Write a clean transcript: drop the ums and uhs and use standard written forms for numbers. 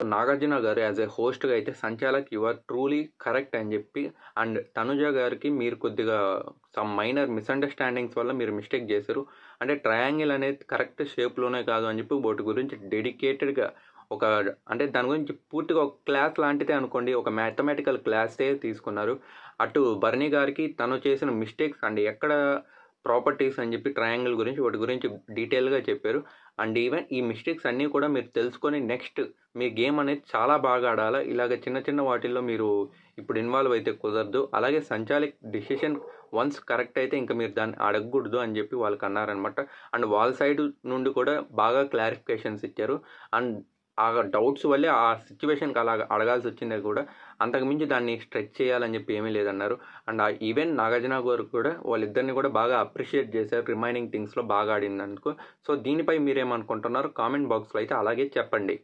నాగార్జున గారు as a హోస్ట్‌గా అయితే 'సంచాలక్ you are truly correct' అని చెప్పి అండ్ తనుజ గారికి మీరు కొద్దిగా సమ్ మైనర్ మిస్‌అండర్‌స్టాండింగ్స్ వల్ల మీరు మిస్టేక్ చేశారు. అంటే ట్రయాంగిల్ అనేది కరెక్ట్ షేప్‌లోనే కాదు అని చెప్పి వాటి గురించి డెడికేటెడ్‌గా ఒక అంటే దాని గురించి పూర్తిగా ఒక క్లాస్ లాంటిదే అనుకోండి. ఒక మ్యాథమెటికల్ క్లాసే తీసుకున్నారు. అటు బర్నీ గారికి తను చేసిన మిస్టేక్స్ అండ్ ఎక్కడ ప్రాపర్టీస్ అని చెప్పి ట్రయాంగిల్ గురించి వాటి గురించి డీటెయిల్‌గా చెప్పారు. అండ్ ఈవెన్ ఈ మిస్టేక్స్ అన్నీ కూడా మీరు తెలుసుకొని నెక్స్ట్ మీ గేమ్ అనేది చాలా బాగా ఆడాలా. ఇలాగ చిన్న చిన్న వాటిల్లో మీరు ఇప్పుడు ఇన్వాల్వ్ అయితే కుదరదు. అలాగే సంచాలక్ డిసిషన్ వన్స్ కరెక్ట్ అయితే ఇంక మీరు దాన్ని అడగకూడదు అని చెప్పి వాళ్ళకి అన్నారనమాట. అండ్ వాళ్ళ సైడ్ నుండి కూడా బాగా క్లారిఫికేషన్స్ ఇచ్చారు. అండ్ ఆ డౌట్స్ వల్లే ఆ సిచ్యువేషన్కి అలాగ అడగాల్సి వచ్చిందే కూడా. అంతకుమించి దాన్ని స్ట్రెచ్ చేయాలని చెప్పి ఏమీ లేదన్నారు. అండ్ ఈవెన్ నాగార్జున గారు కూడా వాళ్ళిద్దరిని కూడా బాగా అప్రిషియేట్ చేశారు రిమైనింగ్ థింగ్స్లో బాగా ఆడినందుకు. సో దీనిపై మీరేమనుకుంటున్నారు కామెంట్ బాక్స్లో అయితే అలాగే చెప్పండి.